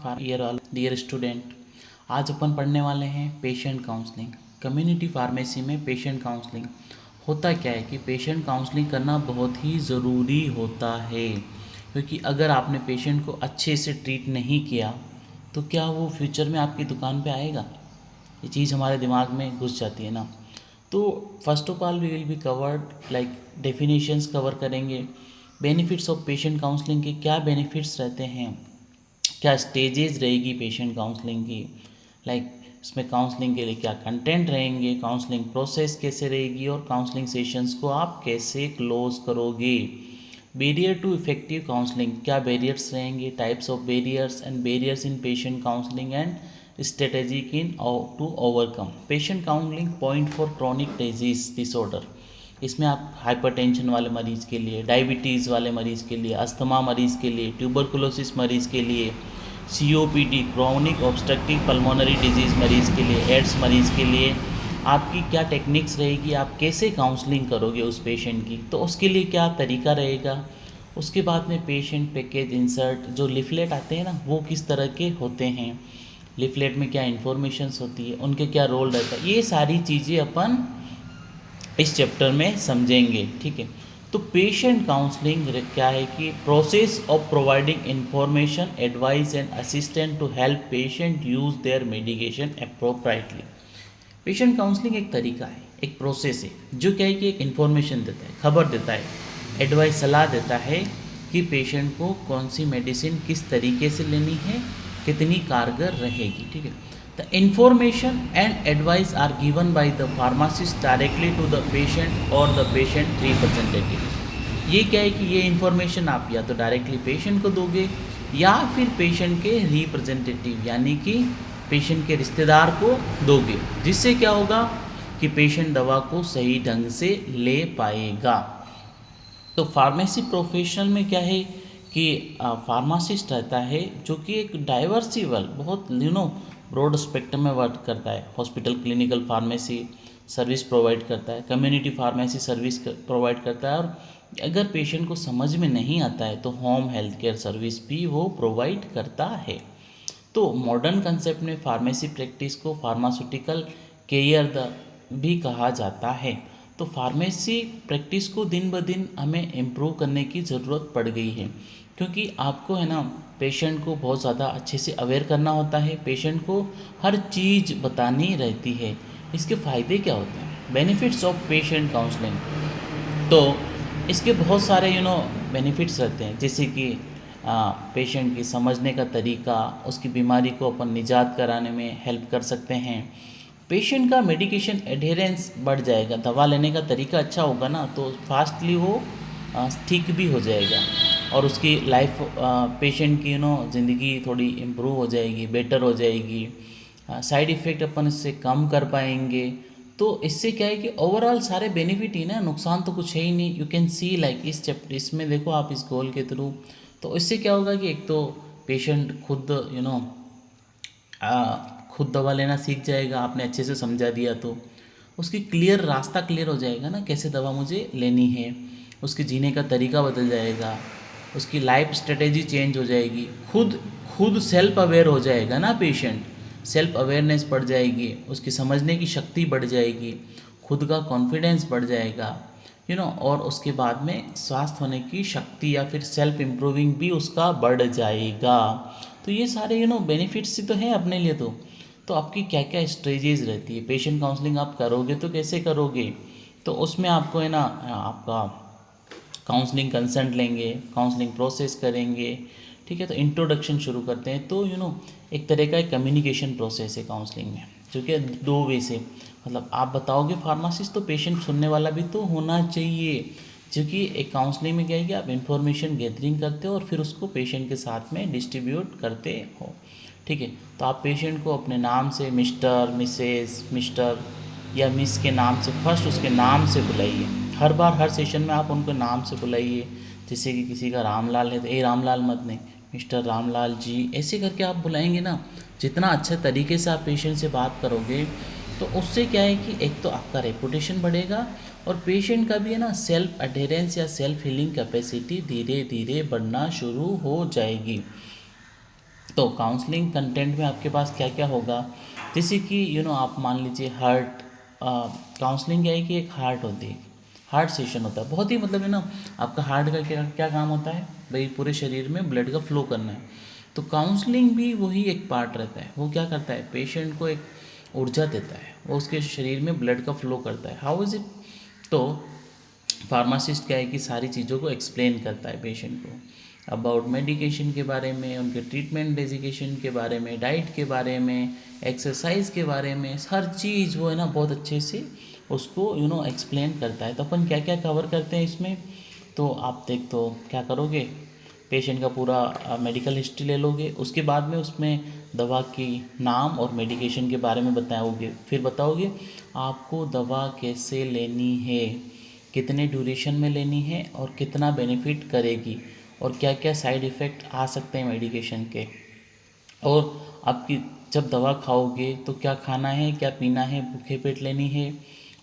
Dear student, आज अपन पढ़ने वाले हैं पेशेंट काउंसलिंग। कम्युनिटी फार्मेसी में पेशेंट काउंसलिंग होता क्या है कि पेशेंट काउंसलिंग करना बहुत ही ज़रूरी होता है, क्योंकि अगर आपने पेशेंट को अच्छे से ट्रीट नहीं किया तो क्या वो फ्यूचर में आपकी दुकान पे आएगा। ये चीज़ हमारे दिमाग में घुस जाती है ना। तो first of all we will be covered like definitions cover करेंगे, बेनिफिट्स ऑफ पेशेंट काउंसलिंग के क्या बेनिफिट्स रहते हैं, क्या स्टेजेस रहेगी पेशेंट काउंसलिंग की, लाइक इसमें काउंसलिंग के लिए क्या कंटेंट रहेंगे, काउंसलिंग प्रोसेस कैसे रहेगी और काउंसलिंग सेशंस को आप कैसे क्लोज करोगे। बैरियर टू इफेक्टिव काउंसलिंग, क्या बैरियर्स रहेंगे, types of barriers and barriers in patient counselling and strategic in to overcome patient counselling point for chronic disease disorder. इसमें आप हाइपरटेंशन वाले मरीज़ के लिए, डायबिटीज़ वाले मरीज़ के लिए, अस्थमा मरीज़ के लिए, ट्यूबरकुलोसिस मरीज़ के लिए, COPD chronic obstructive pulmonary disease मरीज़ के लिए, एड्स मरीज़ के लिए आपकी क्या टेक्निक्स रहेगी, आप कैसे काउंसलिंग करोगे उस पेशेंट की, तो उसके लिए क्या तरीका रहेगा। उसके बाद में पेशेंट पैकेज इंसर्ट, जो लिफलेट आते हैं ना वो किस तरह के होते हैं, लिफलेट में क्या इन्फॉर्मेशंस होती है, उनके क्या रोल रहता है, ये सारी चीज़ें अपन इस चैप्टर में समझेंगे। ठीक है, तो पेशेंट काउंसलिंग क्या है कि process of providing information, advice and assistant to help patient use their medication appropriately. Patient counselling एक तरीका है, एक प्रोसेस है जो क्या है कि एक इन्फॉर्मेशन देता है, खबर देता है, एडवाइस सलाह देता है कि पेशेंट को कौन सी मेडिसिन किस तरीके से लेनी है, कितनी कारगर रहेगी। ठीक है, the information and advice are given by the pharmacist directly to the patient और द पेशेंट रिप्रेजेंटेटिव। ये क्या है कि ये इन्फॉर्मेशन आप या तो डायरेक्टली पेशेंट को दोगे या फिर पेशेंट के रिप्रेजेंटेटिव यानी कि पेशेंट के रिश्तेदार को दोगे, जिससे क्या होगा कि पेशेंट दवा को सही ढंग से ले पाएगा। तो फार्मेसी प्रोफेशनल में क्या है कि फार्मासिस्ट रहता है जो कि एक डाइवर्सिबल बहुत ब्रॉड स्पेक्ट्रम में वर्क करता है। Hospital clinical pharmacy service provide करता है, कम्युनिटी फार्मेसी सर्विस प्रोवाइड करता है, और अगर पेशेंट को समझ में नहीं आता है तो होम हेल्थ केयर सर्विस भी वो प्रोवाइड करता है। तो मॉडर्न कंसेप्ट में फार्मेसी प्रैक्टिस को फार्मास्यूटिकल केयर द भी कहा जाता है। तो फार्मेसी प्रैक्टिस को दिन ब दिन हमें इम्प्रूव करने की ज़रूरत पड़ गई है, क्योंकि आपको है ना पेशेंट को बहुत ज़्यादा अच्छे से अवेयर करना होता है, पेशेंट को हर चीज़ बतानी रहती है। इसके फ़ायदे क्या होते हैं, बेनिफिट्स ऑफ पेशेंट काउंसलिंग। तो इसके बहुत सारे बेनिफिट्स रहते हैं, जैसे कि पेशेंट की समझने का तरीका, उसकी बीमारी को अपन निजात कराने में हेल्प कर सकते हैं। पेशेंट का मेडिकेशन एडहेरेंस बढ़ जाएगा, दवा लेने का तरीका अच्छा होगा ना तो फास्टली वो ठीक भी हो जाएगा, और उसकी लाइफ पेशेंट की ज़िंदगी थोड़ी इम्प्रूव हो जाएगी, बेटर हो जाएगी। साइड इफ़ेक्ट अपन इससे कम कर पाएंगे। तो इससे क्या है कि ओवरऑल सारे बेनिफिट ही ना, नुकसान तो कुछ है ही नहीं। यू कैन सी लाइक इस चैप्टर इसमें देखो आप इस गोल के थ्रू, तो इससे क्या होगा कि एक तो पेशेंट खुद खुद दवा लेना सीख जाएगा, आपने अच्छे से समझा दिया तो उसकी रास्ता क्लियर हो जाएगा ना, कैसे दवा मुझे लेनी है, उसके जीने का तरीका बदल जाएगा, उसकी लाइफ स्ट्रेटेजी चेंज हो जाएगी, खुद खुद सेल्फ अवेयर हो जाएगा ना पेशेंट, सेल्फ अवेयरनेस बढ़ जाएगी, उसकी समझने की शक्ति बढ़ जाएगी, खुद का कॉन्फिडेंस बढ़ जाएगा, और उसके बाद में स्वास्थ्य होने की शक्ति या फिर सेल्फ इम्प्रूविंग भी उसका बढ़ जाएगा। तो ये सारे बेनिफिट्स ही तो हैं अपने लिए। तो आपकी क्या क्या स्ट्रेटेजीज रहती है, पेशेंट काउंसलिंग आप करोगे तो कैसे करोगे, तो उसमें आपको है ना आपका काउंसलिंग कंसेंट लेंगे, काउंसलिंग प्रोसेस करेंगे। ठीक है, तो इंट्रोडक्शन शुरू करते हैं। तो एक तरह का एक कम्युनिकेशन प्रोसेस है काउंसलिंग में, जो कि दो वे से, मतलब आप बताओगे फार्मासिस्ट तो पेशेंट सुनने वाला भी तो होना चाहिए, क्योंकि एक काउंसलिंग में क्या है कि आप इंफॉर्मेशन गैदरिंग करते हो और फिर उसको पेशेंट के साथ में डिस्ट्रीब्यूट करते हो। ठीक है, तो आप पेशेंट को अपने नाम से मिस्टर, मिसेस, मिस्टर या मिस के नाम से, फर्स्ट उसके नाम से बुलाइए। हर बार हर सेशन में आप उनको नाम से बुलाइए। जैसे कि किसी का रामलाल है तो ए रामलाल मत नहीं, मिस्टर रामलाल जी, ऐसे करके आप बुलाएंगे ना। जितना अच्छे तरीके से आप पेशेंट से बात करोगे तो उससे क्या है कि एक तो आपका रेपुटेशन बढ़ेगा और पेशेंट का भी है ना सेल्फ अडेरेंस या सेल्फ हीलिंग कैपेसिटी धीरे धीरे बढ़ना शुरू हो जाएगी। तो काउंसलिंग कंटेंट में आपके पास क्या क्या होगा, जैसे कि आप मान लीजिए हार्ट, काउंसलिंग क्या है कि एक हार्ट होती है, हार्ट सेशन होता है, बहुत ही मतलब आपका हार्ट का क्या क्या काम होता है भाई, पूरे शरीर में ब्लड का फ्लो करना है। तो काउंसलिंग भी वही एक पार्ट रहता है, वो क्या करता है, पेशेंट को एक ऊर्जा देता है, वो उसके शरीर में ब्लड का फ्लो करता है। How is it? तो फार्मासिस्ट क्या है कि सारी चीज़ों को एक्सप्लेन करता है पेशेंट को, अबाउट मेडिकेशन के बारे में, उनके ट्रीटमेंट डेजिकेशन के बारे में, डाइट के बारे में, एक्सरसाइज के बारे में, हर चीज़ वो बहुत अच्छे से उसको एक्सप्लेन करता है। तो अपन क्या क्या कवर करते हैं इसमें, तो आप देख तो क्या करोगे, पेशेंट का पूरा मेडिकल हिस्ट्री ले लोगे, उसके बाद में उसमें दवा की नाम और मेडिकेशन के बारे में बताओगे, फिर बताओगे आपको दवा कैसे लेनी है, कितने ड्यूरेशन में लेनी है और कितना बेनिफिट करेगी, और क्या क्या साइड इफ़ेक्ट आ सकते हैं मेडिकेशन के, और आपकी जब दवा खाओगे तो क्या खाना है, क्या पीना है, भूखे पेट लेनी है,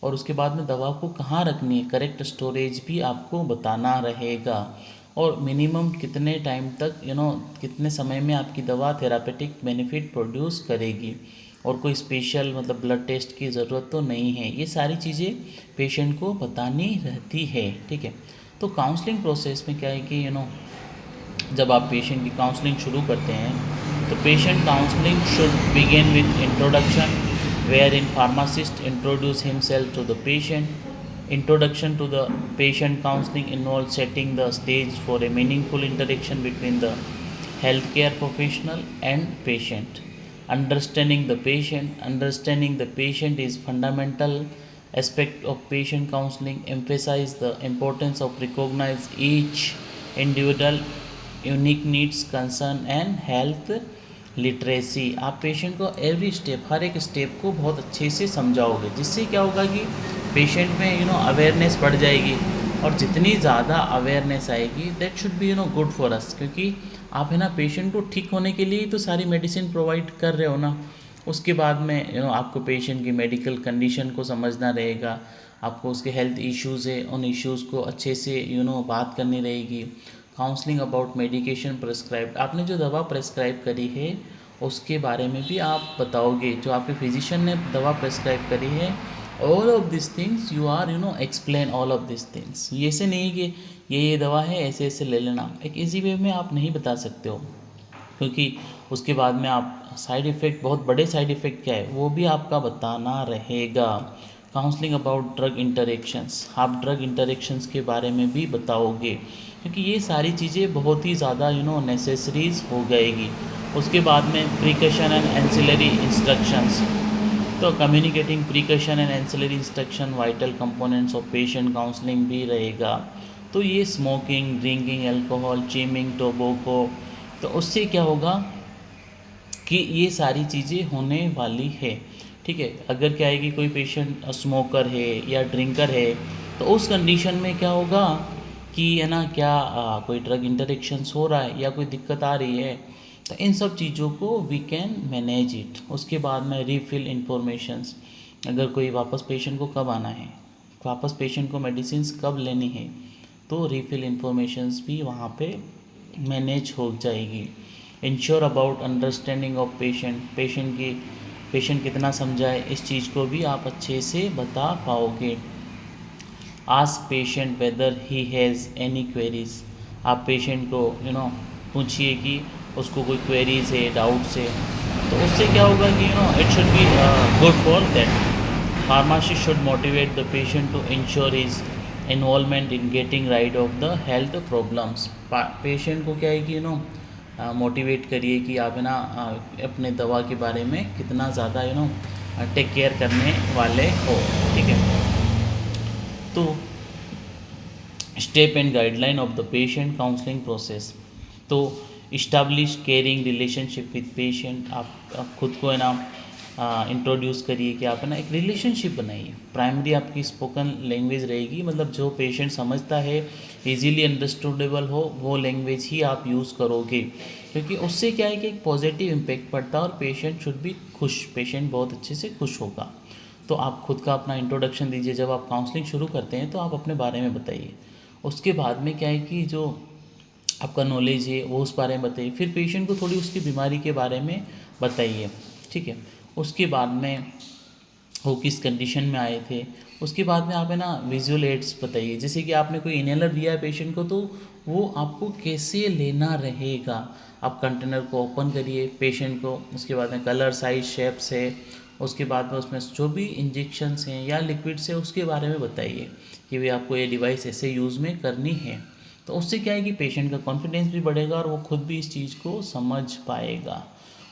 और उसके बाद में दवा को कहाँ रखनी है, करेक्ट स्टोरेज भी आपको बताना रहेगा, और मिनिमम कितने टाइम तक कितने समय में आपकी दवा थेरापेटिक बेनिफिट प्रोड्यूस करेगी, और कोई स्पेशल मतलब ब्लड टेस्ट की ज़रूरत तो नहीं है, ये सारी चीज़ें पेशेंट को बतानी रहती है। ठीक है, तो काउंसलिंग प्रोसेस में क्या है कि जब आप पेशेंट की काउंसलिंग शुरू करते हैं तो patient counselling should begin with introduction, where in pharmacist introduce himself to the patient. Introduction to the patient counseling involves setting the stage for a meaningful interaction between the healthcare professional and patient. Understanding the patient is fundamental aspect of patient counseling. Emphasize the importance of recognize each individual unique needs, concern and health literacy. आप patient को every step, हर एक step को बहुत अच्छे से समझाओगे, जिससे क्या होगा कि पेशेंट में अवेयरनेस बढ़ जाएगी, और जितनी ज़्यादा अवेयरनेस आएगी that should be good for us, क्योंकि आप पेशेंट को ठीक होने के लिए तो सारी मेडिसिन प्रोवाइड कर रहे हो ना, उसके बाद में आपको पेशेंट की मेडिकल कंडीशन को समझना रहेगा, आपको उसके हेल्थ इश्यूज़ है उन इश्यूज़ को अच्छे से बात करनी रहेगी। काउंसलिंग अबाउट मेडिकेशन प्रेस्क्राइब्ड, आपने जो दवा प्रेस्क्राइब करी है उसके बारे में भी आप बताओगे, जो आपके फिजिशियन ने दवा प्रेस्क्राइब करी है, all of this things you are explain all of this things. ये ऐसे नहीं कि ये दवा है ऐसे ऐसे ले लेना, एक इजी वे में आप नहीं बता सकते हो, क्योंकि उसके बाद में आप साइड इफ़ेक्ट, बहुत बड़े साइड इफ़ेक्ट क्या है वो भी आपका बताना रहेगा। काउंसलिंग अबाउट ड्रग इंटरेक्शंस, आप ड्रग इंटरेक्शंस के बारे में भी बताओगे, क्योंकि ये सारी चीज़ें बहुत ही ज़्यादा नेसेसरीज हो गएगी। उसके बाद में प्रिकॉशन एंड एंसिलरी इंस्ट्रक्शंस, तो communicating precaution and ancillary instruction vital components of patient counselling भी रहेगा। तो ये स्मोकिंग, ड्रिंकिंग एल्कोहल, चीमिंग, टोबैको, तो उससे क्या होगा कि ये सारी चीज़ें होने वाली है। ठीक है, अगर क्या है कि कोई पेशेंट स्मोकर है या ड्रिंकर है, तो उस कंडीशन में क्या होगा कि क्या कोई ड्रग इंटरेक्शंस हो रहा है या कोई दिक्कत आ रही है, तो इन सब चीज़ों को वी कैन मैनेज इट। उसके बाद में रीफिल इंफॉर्मेशंस, अगर कोई वापस पेशेंट को कब आना है, वापस पेशेंट को मेडिसिन कब लेनी है, तो रीफिल इंफॉर्मेशंस भी वहाँ पे मैनेज हो जाएगी। Ensure about understanding of patient कितना समझाए, इस चीज़ को भी आप अच्छे से बता पाओगे। Ask patient weather he has any queries, आप पेशेंट को पूछिए कि उसको कोई क्वेरीज है, डाउट्स है, तो उससे क्या होगा कि it should be good for that. Pharmacist should motivate the patient to ensure his involvement in getting rid of the health problems. Patient को क्या है कि मोटिवेट करिए कि आप अपने दवा के बारे में कितना ज़्यादा टेक केयर करने वाले हो। ठीक है, तो step and guideline of the patient counselling process, तो establish caring relationship with patient, आप खुद को इंट्रोड्यूस करिए कि आप एक रिलेशनशिप बनाइए। प्राइमरी आपकी स्पोकन लैंग्वेज रहेगी, मतलब जो पेशेंट समझता है, इजीली अंडरस्टूडेबल हो, वो लैंग्वेज ही आप यूज़ करोगे, क्योंकि उससे क्या है कि एक पॉजिटिव इम्पेक्ट पड़ता है और पेशेंट शुड बी खुश, पेशेंट बहुत अच्छे से खुश होगा। तो आप खुद का अपना इंट्रोडक्शन दीजिए, जब आप काउंसलिंग शुरू करते हैं तो आप अपने बारे में बताइए। उसके बाद में क्या है कि जो आपका नॉलेज है वो उस बारे में बताइए। फिर पेशेंट को थोड़ी उसकी बीमारी के बारे में बताइए, ठीक है। उसके बाद में वो किस कंडीशन में आए थे, उसके बाद में आप है ना विजुअल एड्स बताइए। जैसे कि आपने कोई इनहेलर दिया है पेशेंट को, तो वो आपको कैसे लेना रहेगा। आप कंटेनर को ओपन करिए पेशेंट को, उसके बाद में कलर साइज शेप्स है, उसके बाद में उसमें जो भी इंजेक्शंस हैं या लिक्विड्स है उसके बारे में बताइए कि भाई आपको ये डिवाइस ऐसे यूज़ में करनी है। तो उससे क्या है कि पेशेंट का कॉन्फिडेंस भी बढ़ेगा और वो खुद भी इस चीज़ को समझ पाएगा।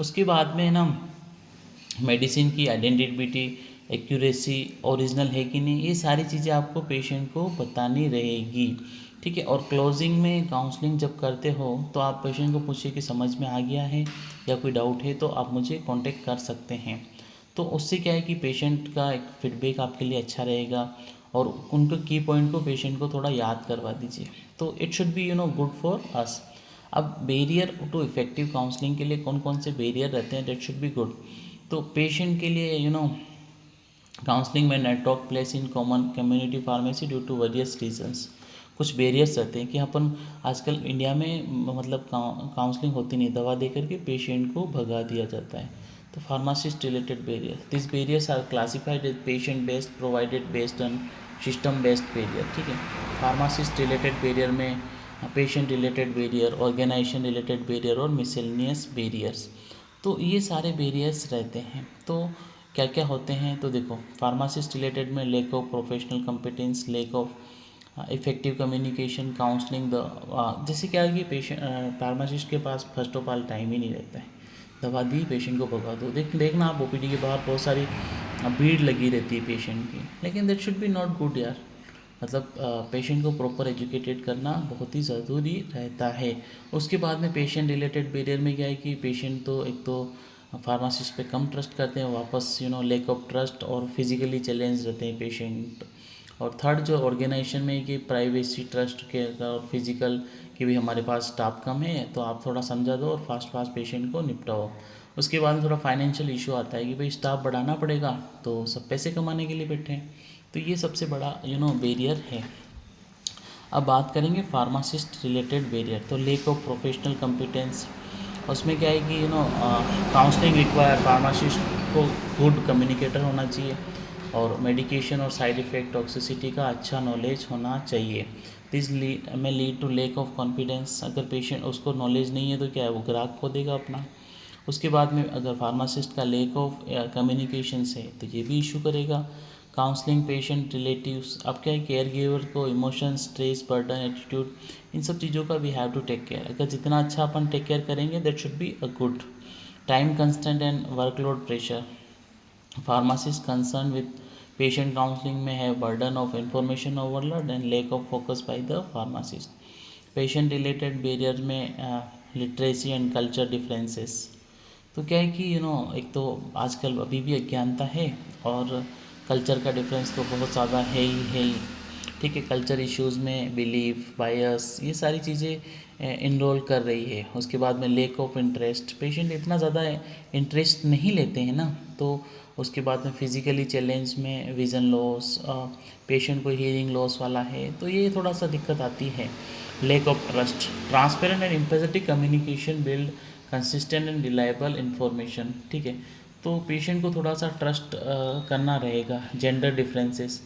उसके बाद में ना मेडिसिन की आइडेंटिटी, एक्यूरेसी ओरिजिनल है कि नहीं, ये सारी चीज़ें आपको पेशेंट को बतानी रहेगी, ठीक है। और क्लोजिंग में काउंसलिंग जब करते हो तो आप पेशेंट को पूछिए कि समझ में आ गया है या कोई डाउट है तो आप मुझे कांटेक्ट कर सकते हैं। तो उससे क्या है कि पेशेंट का एक फीडबैक आपके लिए अच्छा रहेगा और उनके की पॉइंट को पेशेंट को थोड़ा याद करवा दीजिए। तो it should be good for us. अब बैरियर टू इफेक्टिव काउंसलिंग के लिए कौन कौन से बैरियर रहते हैं, दैट शुड बी गुड। तो पेशेंट के लिए काउंसलिंग में network place in common community pharmacy due to various reasons. कुछ बैरियर्स रहते हैं कि अपन आजकल इंडिया में मतलब काउंसलिंग होती नहीं, दवा दे करके पेशेंट को भगा दिया जाता है। तो pharmacist related barrier, this barriers are classified as patient based provided based on system based barrier, ठीक है। फार्मासिस्ट रिलेटेड बैरियर में patient related barrier, organisation related barrier और मिसलेनियस बैरियर्स। तो ये सारे बैरियर्स रहते हैं। तो क्या क्या होते हैं, तो देखो फार्मासिस्ट रिलेटेड में lake of professional competence, lake of effective communication, counselling the जैसे क्या है कि पेशेंट फार्मासिस्ट के पास फर्स्ट ऑफ ऑल टाइम ही नहीं रहता है। दवा दी पेशेंट को भगा दो। देखना आप ओपीडी के बाहर बहुत सारी भीड़ लगी रहती है पेशेंट की, लेकिन that should B not good यार। मतलब पेशेंट को प्रॉपर एजुकेटेड करना बहुत ही ज़रूरी रहता है। उसके बाद में पेशेंट रिलेटेड बैरियर में क्या है कि पेशेंट तो एक तो फार्मासिस्ट पे कम ट्रस्ट करते हैं, वापस लेक ऑफ ट्रस्ट और फिजिकली चैलेंज रहते हैं पेशेंट। और थर्ड जो ऑर्गेनाइजेशन में कि प्राइवेसी ट्रस्ट के और फिजिकल कि भी हमारे पास स्टाफ कम है तो आप थोड़ा समझा दो और फास्ट फास्ट पेशेंट को निपटाओ। उसके बाद में थोड़ा फाइनेंशियल इशू आता है कि भाई स्टाफ बढ़ाना पड़ेगा, तो सब पैसे कमाने के लिए बैठे हैं। तो ये सबसे बड़ा बैरियर है। अब बात करेंगे फार्मासिस्ट रिलेटेड बैरियर, तो लेक ऑफ प्रोफेशनल कॉम्पिटेंस। उसमें क्या है कि काउंसलिंग रिक्वायर फार्मासिस्ट को गुड कम्युनिकेटर होना चाहिए और मेडिकेशन और साइड इफ़ेक्ट टॉक्सिसिटी का अच्छा नॉलेज होना चाहिए। दिस में lead to lack of confidence. अगर पेशेंट उसको नॉलेज नहीं है तो क्या है, वो ग्राहक खो देगा अपना। उसके बाद में अगर फार्मासिस्ट का लेक ऑफ कम्युनिकेशन है तो ये भी इशू करेगा। काउंसलिंग पेशेंट रिलेटिव्स, अब क्या है केयर गिवर को इमोशन, स्ट्रेस, बर्डन, एटीट्यूड, इन सब चीज़ों का we have to take care. अगर जितना अच्छा अपन टेक केयर करेंगे that should be a good. Time constant and workload pressure, pharmacist concern with patient counselling में है burden of information overload and lack of focus by the pharmacist. Patient related barrier में literacy and culture differences. तो क्या है कि एक तो आजकल अभी भी अज्ञानता है और कल्चर का डिफरेंस तो बहुत ज़्यादा है ही, ठीक है। कल्चर इश्यूज़ में बिलीफ, बायस, ये सारी चीज़ें इनरोल कर रही है। उसके बाद में लेक ऑफ इंटरेस्ट, पेशेंट इतना ज़्यादा इंटरेस्ट नहीं लेते हैं ना। तो उसके बाद में फिज़िकली चैलेंज में विज़न लॉस, पेशेंट को हियरिंग लॉस वाला है तो ये थोड़ा सा दिक्कत आती है। Lake of trust, transparent and empathetic communication build consistent and reliable information, ठीक है। तो पेशेंट को थोड़ा सा ट्रस्ट करना रहेगा। जेंडर डिफरेंसेस,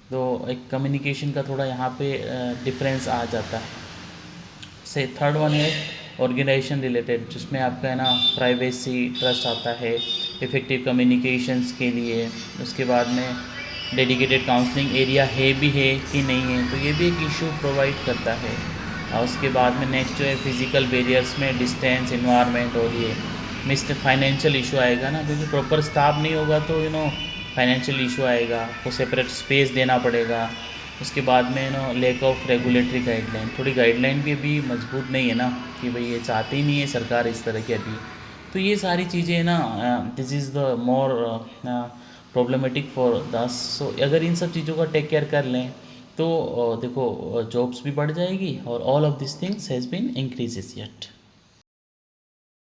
तो एक कम्युनिकेशन का थोड़ा यहाँ पे डिफरेंस आ जाता है। से थर्ड वन है ऑर्गेनाइजेशन रिलेटेड, जिसमें आपका है ना प्राइवेसी ट्रस्ट आता है इफ़ेक्टिव कम्युनिकेशंस के लिए। उसके बाद में डेडिकेटेड काउंसलिंग एरिया है भी है कि नहीं है, तो ये भी एक इशू प्रोवाइड करता है। और उसके बाद में नेक्स्ट जो है फिजिकल बैरियर्स में डिस्टेंस, इन्वायरमेंट और ये मिस्टर फाइनेंशियल इशू आएगा ना, क्योंकि प्रॉपर स्टाफ नहीं होगा तो फाइनेंशियल इशू आएगा, आपको सेपरेट स्पेस देना पड़ेगा। उसके बाद में लेक ऑफ रेगुलेटरी गाइडलाइन, थोड़ी गाइडलाइन भी अभी मजबूत नहीं है ना कि भाई ये चाहती ही नहीं है सरकार इस तरह की अभी। तो ये सारी चीज़ें ना this is the more problematic for दस। सो अगर इन सब चीज़ों का टेक केयर कर लें तो देखो जॉब्स भी बढ़ जाएगी और all of this things has been increases yet.